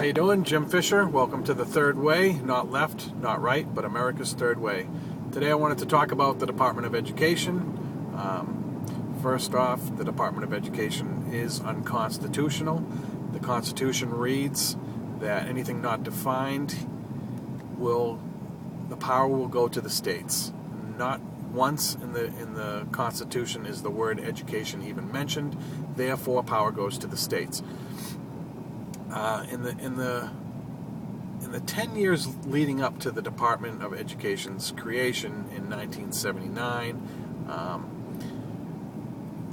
How you doing? Jim Fisher. Welcome to the Third Way. Not left, not right, but America's Third Way. Today I wanted to talk about the Department of Education. First off, the Department of Education is unconstitutional. The Constitution reads that anything not defined the power will go to the states. Not once in the Constitution is the word education even mentioned. Therefore, power goes to the states. In the 10 years leading up to the Department of Education's creation in 1979,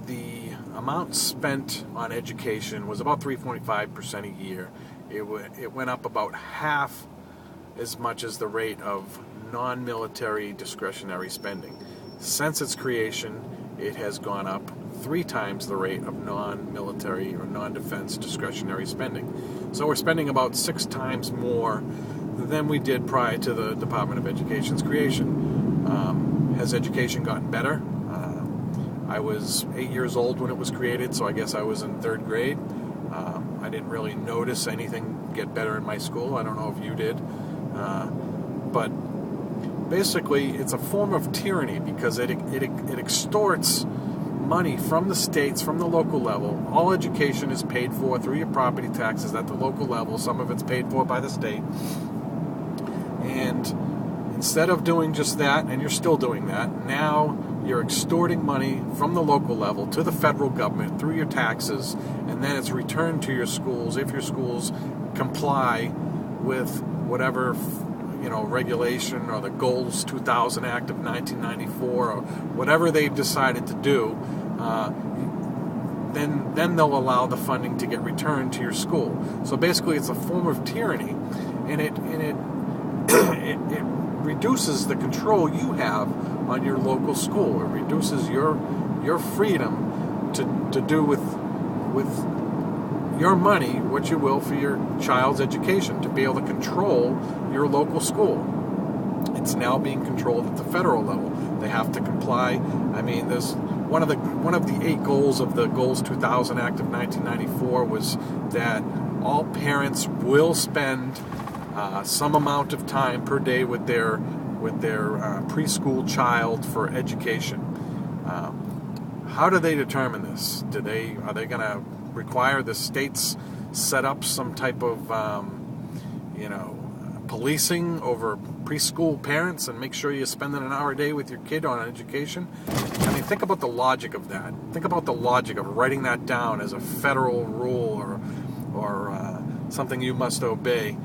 the amount spent on education was about 3.5% a year. It went up about half as much as the rate of non-military discretionary spending. Since its creation, it has gone up 3 times the rate of non-military or non-defense discretionary spending. So we're spending about 6 times more than we did prior to the Department of Education's creation. Has education gotten better? I was 8 years old when it was created, so I guess I was in 3rd grade. I didn't really notice anything get better in my school. I don't know if you did. But basically, it's a form of tyranny because it extorts money from the states, from the local level. All education is paid for through your property taxes at the local level. Some of it's paid for by the state. And instead of doing just that, and you're still doing that, now you're extorting money from the local level to the federal government through your taxes, and then it's returned to your schools if your schools comply with whatever regulation or the Goals 2000 Act of 1994 or whatever they've decided to do. Then they'll allow the funding to get returned to your school. So basically, it's a form of tyranny, and it reduces the control you have on your local school. It reduces your freedom to do with your money what you will for your child's education, to be able to control your local school. It's now being controlled at the federal level. They have to comply. I mean, there's one of the 8 goals of the Goals 2000 Act of 1994 was that all parents will spend some amount of time per day with their preschool child for education. How do they determine this? Are they going to require the states set up some type of policing over preschool parents and make sure you're spending an hour a day with your kid on education? I mean, think about the logic of that. Think about the logic of writing that down as a federal rule or something you must obey.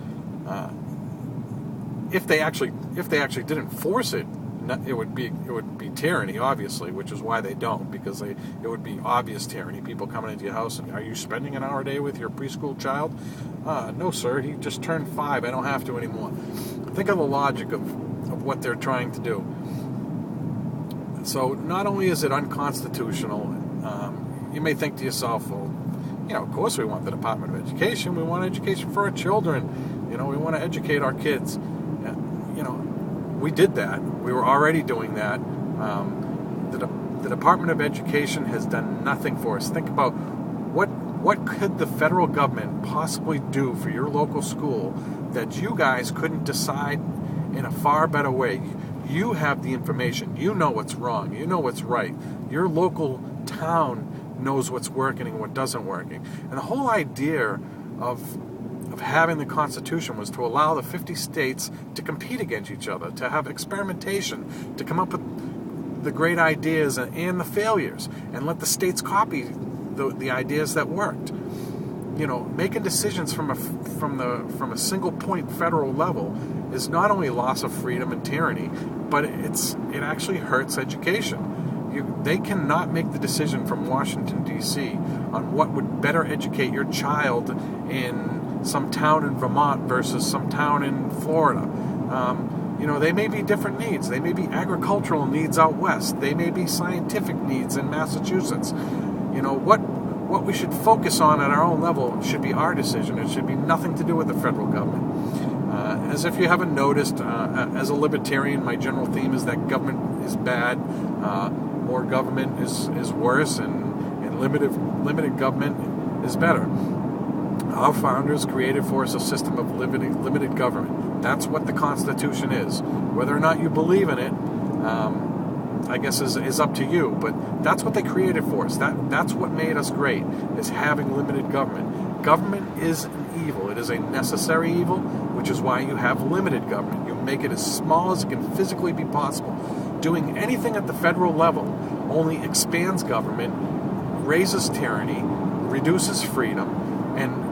If they actually did enforce it, it would be tyranny, obviously, which is why they don't, because it would be obvious tyranny. People coming into your house and, are you spending an hour a day with your preschool child? No, sir, he just turned 5. I don't have to anymore. Think of the logic of what they're trying to do. So not only is it unconstitutional, you may think to yourself, well, of course we want the Department of Education. We want education for our children. We want to educate our kids. We did that. We were already doing that. The Department of Education has done nothing for us. Think about what could the federal government possibly do for your local school that you guys couldn't decide in a far better way. You have the information. You know what's wrong. You know what's right. Your local town knows what's working and what doesn't working. And the whole idea of having the Constitution was to allow the 50 states to compete against each other, to have experimentation, to come up with the great ideas and the failures, and let the states copy the ideas that worked. Making decisions from a single point federal level is not only loss of freedom and tyranny, but it actually hurts education. They cannot make the decision from Washington, D.C. on what would better educate your child in some town in Vermont versus some town in Florida. They may be different needs. They may be agricultural needs out west. They may be scientific needs in Massachusetts. What we should focus on at our own level should be our decision. It should be nothing to do with the federal government. As if you haven't noticed, as a libertarian, my general theme is that government is bad. More government is worse, and limited government is better. Our founders created for us a system of limited government. That's what the Constitution is. Whether or not you believe in it, I guess is up to you. But that's what they created for us. That's what made us great, is having limited government. Government is an evil. It is a necessary evil, which is why you have limited government. You make it as small as it can physically be possible. Doing anything at the federal level only expands government, raises tyranny, reduces freedom, and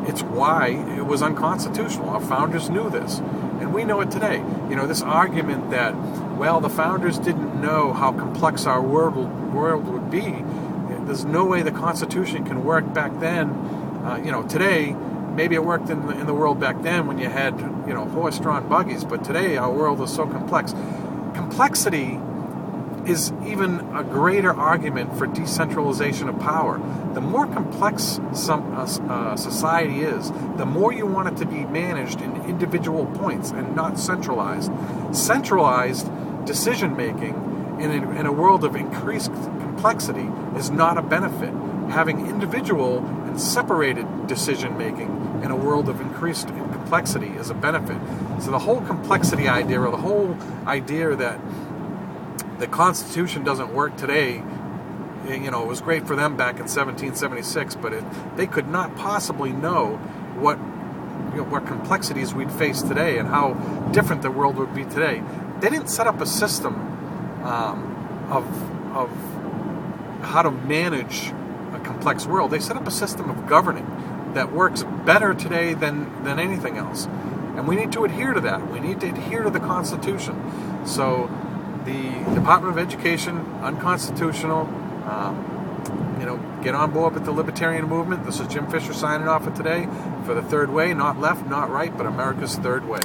it's why it was unconstitutional. Our founders knew this, and we know it today. This argument that, well, the founders didn't know how complex our world would be. There's no way the Constitution can work back then. Today, maybe it worked in the world back then when you had, horse-drawn buggies, but today our world is so complex. Complexity is even a greater argument for decentralization of power. The more complex society is, the more you want it to be managed in individual points and not centralized. Centralized decision-making in a world of increased complexity is not a benefit. Having individual and separated decision-making in a world of increased complexity is a benefit. So the whole complexity idea, or the whole idea that the Constitution doesn't work today, it was great for them back in 1776, but they could not possibly know what complexities we'd face today and how different the world would be today. They didn't set up a system of how to manage a complex world. They set up a system of governing that works better today than anything else. And we need to adhere to that. We need to adhere to the Constitution. So the Department of Education, unconstitutional. Get on board with the libertarian movement. This is Jim Fisher signing off for today for the Third Way. Not left, not right, but America's Third Way.